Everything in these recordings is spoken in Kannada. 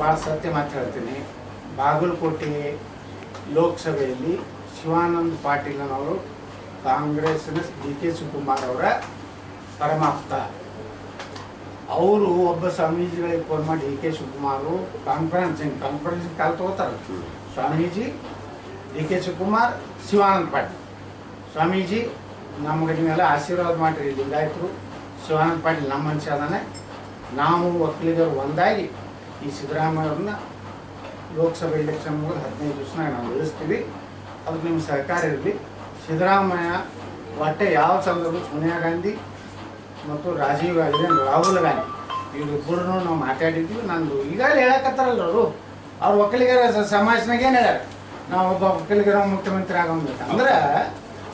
ಭಾಳ ಸತ್ಯ ಮಾತು ಹೇಳ್ತೀನಿ. ಬಾಗಲಕೋಟೆ ಲೋಕಸಭೆಯಲ್ಲಿ ಶಿವಾನಂದ ಪಾಟೀಲ್ನವರು ಕಾಂಗ್ರೆಸ್ನ DK ಶಿವಕುಮಾರ್ ಅವರ ಪರಮಾಪ್ತ. ಅವರು ಒಬ್ಬ ಸ್ವಾಮೀಜಿಗಳಿಗೆ ಫೋನ್ ಮಾಡಿ DK ಶಿವಕುಮಾರು ಕಾನ್ಫರೆನ್ಸ್ ಕಾಲ್ ತಗೋತಾರೆ. ಸ್ವಾಮೀಜಿ DK ಶಿವಕುಮಾರ್ ಶಿವಾನಂದ ಪಾಟೀಲ್, ಸ್ವಾಮೀಜಿ ನಮ್ಗೆ ನೀವೆಲ್ಲ ಆಶೀರ್ವಾದ ಮಾಡಿರಿ, ಲಿಂಗಾಯತರು ಶಿವಾನಂದ ಪಾಟೀಲ್ ನಮ್ಮ ಮನುಷ್ಯ ಅದಾನೆ, ನಾವು ಒಕ್ಕಲಿಗರು ಒಂದಾಗಿ ಈ ಸಿದ್ದರಾಮಯ್ಯವ್ರನ್ನ ಲೋಕಸಭೆ ಎಲೆಕ್ಷನ್ ಮುಗಿದು 15 ದಿವಸನಾಗ ನಾವು ಉಳಿಸ್ತೀವಿ, ಅದಕ್ಕೆ ನಿಮ್ಮ ಸಹಕಾರ ಇರಲಿ. ಸಿದ್ದರಾಮಯ್ಯ ಒಟ್ಟೆ ಯಾವ ಸಂದರ್ಭ ಸೋನಿಯಾ ಗಾಂಧಿ ಮತ್ತು ರಾಜೀವ್ ಗಾಂಧಿ ರಾಹುಲ್ ಗಾಂಧಿ ಇವರಿಬ್ಬರೂ ನಾವು ಮಾತಾಡಿದ್ವಿ. ನಂದು ಈಗಾಗಲೇ ಹೇಳಕತ್ತಾರಲ್ಲ ಅವ್ರು ಒಕ್ಕಲಿಗರ ಸಮಾಜನಾಗ ಏನು ಹೇಳ್ಯಾರ, ನಾವು ಒಬ್ಬ ಒಕ್ಕಲಿಗರ ಮುಖ್ಯಮಂತ್ರಿ ಆಗೋಂಬೇಕು ಅಂದ್ರೆ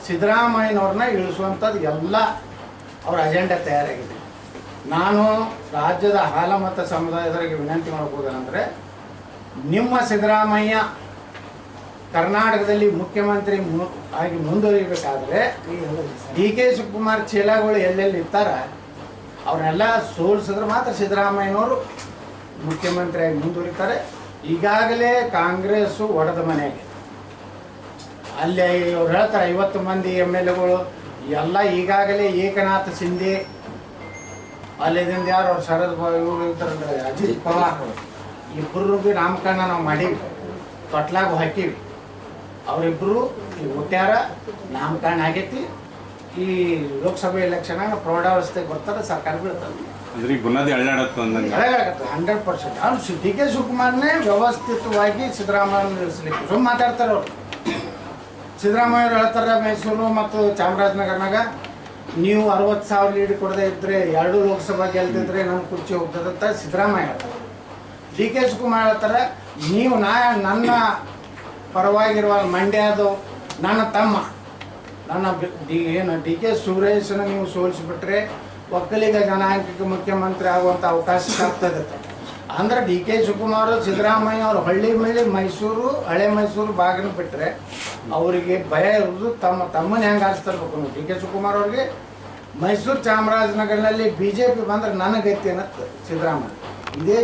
ಸಿದ್ದರಾಮಯ್ಯನವ್ರನ್ನ ಇಳಿಸುವಂಥದ್ದು ಎಲ್ಲ ಅವ್ರ ಅಜೆಂಡಾ ತಯಾರಾಗಿದೆ. ನಾನು ರಾಜ್ಯದ ಹಾಲ ಮತ್ತು ಸಮುದಾಯದವರಿಗೆ ವಿನಂತಿ ಮಾಡ್ಬೋದೇನೆಂದರೆ, ನಿಮ್ಮ ಸಿದ್ದರಾಮಯ್ಯ ಕರ್ನಾಟಕದಲ್ಲಿ ಮುಖ್ಯಮಂತ್ರಿ ಆಗಿ ಮುಂದುವರಿಬೇಕಾದ್ರೆ DK ಶಿವಕುಮಾರ್ ಚೇಲಾಗಳು ಎಲ್ಲೆಲ್ಲಿ ಇರ್ತಾರ ಅವ್ರನ್ನೆಲ್ಲ ಸೋಲಿಸಿದ್ರೆ ಮಾತ್ರ ಸಿದ್ದರಾಮಯ್ಯನವರು ಮುಖ್ಯಮಂತ್ರಿಯಾಗಿ ಮುಂದುವರಿತಾರೆ. ಈಗಾಗಲೇ ಕಾಂಗ್ರೆಸ್ಸು ಒಡೆದ ಮನೆಗೆ ಅಲ್ಲಿ ಅವ್ರು ಹೇಳ್ತಾರೆ 50 ಮಂದಿ MLAಗಳು ಎಲ್ಲ ಈಗಾಗಲೇ ಏಕನಾಥ್ ಶಿಂದೆ, ಅಲ್ಲಿಂದ ಯಾರು ಅವ್ರು ಶರದ್ ಇವರು ಇರ್ತಾರಲ್ಲ ಅಜಿತ್ ಪವಾರ್, ಇಬ್ಬರು ಭೀ ನಾಮಕರಣ ನಾವು ಮಾಡೀವಿ, ತೊಟ್ಲಾಗ ಹಾಕೀವಿ. ಅವರಿಬ್ಬರು ಈಗ ಹುಟ್ಟ್ಯಾರ, ನಾಮಕರಣ ಆಗೈತಿ. ಈ ಲೋಕಸಭೆ ಎಲೆಕ್ಷನ್ ಪ್ರೌಢಾವಸ್ಥೆಗೆ ಬರ್ತಾರೆ, ಸರ್ಕಾರ ಬೀಳ್ತದೆ. 100%. ಅವ್ನು DK ಶಿವಕುಮಾರ್ನೇ ವ್ಯವಸ್ಥಿತವಾಗಿ ಸಿದ್ದರಾಮಯ್ಯ ನಿಲ್ಲಿಸ್ಲಿಕ್ಕೆ ಸುಮ್ಮನೆ ಮಾತಾಡ್ತಾರೆ ಅವರು. ಸಿದ್ದರಾಮಯ್ಯವ್ರು ಹೇಳ್ತಾರೆ ಮೈಸೂರು ಮತ್ತು ಚಾಮರಾಜನಗರನಾಗ ನೀವು 60,000 ಲೀಡ್ ಕೊಡದೇ ಇದ್ದರೆ 2 ಲೋಕಸಭಾ ಗೆಲ್ದಿದ್ರೆ ನಮ್ಮ ಕುರ್ಚಿ ಹೋಗ್ತದಂತ ಸಿದ್ದರಾಮಯ್ಯ ಹೇಳ್ತಾರೆ. DK ಶಿವಕುಮಾರ್ ಹೇಳ್ತಾರೆ ನೀವು ನನ್ನ ಪರವಾಗಿರುವ ಮಂಡ್ಯದು ನನ್ನ ತಮ್ಮ DK ಸುರೇಶನ ನೀವು ಸೋಲಿಸಿಬಿಟ್ರೆ ಒಕ್ಕಲಿಗ ಜನಾಂಗಕ್ಕೆ ಮುಖ್ಯಮಂತ್ರಿ ಆಗುವಂಥ ಅವಕಾಶ ಆಗ್ತದೆ ಅಂದ್ರೆ DK ಶಿವಕುಮಾರ್ ಸಿದ್ದರಾಮಯ್ಯ ಅವರು ಹಳ್ಳಿ ಮೈಸೂರು ಹಳೆ ಮೈಸೂರು ಭಾಗನ ಬಿಟ್ಟರೆ ಅವರಿಗೆ ಭಯ ಇರೋದು ತಮ್ಮನ ಹೆಂಗೆ ಆರಿಸ್ತಿರ್ಬೇಕು. DK ಶಿವಕುಮಾರ್ ಅವ್ರಿಗೆ ಮೈಸೂರು ಚಾಮರಾಜನಗರದಲ್ಲಿ BJP ಬಂದ್ರೆ ನನಗೈತಿ ಅನ್ನತ್ತೆ ಸಿದ್ದರಾಮಯ್ಯ. ಇದೇ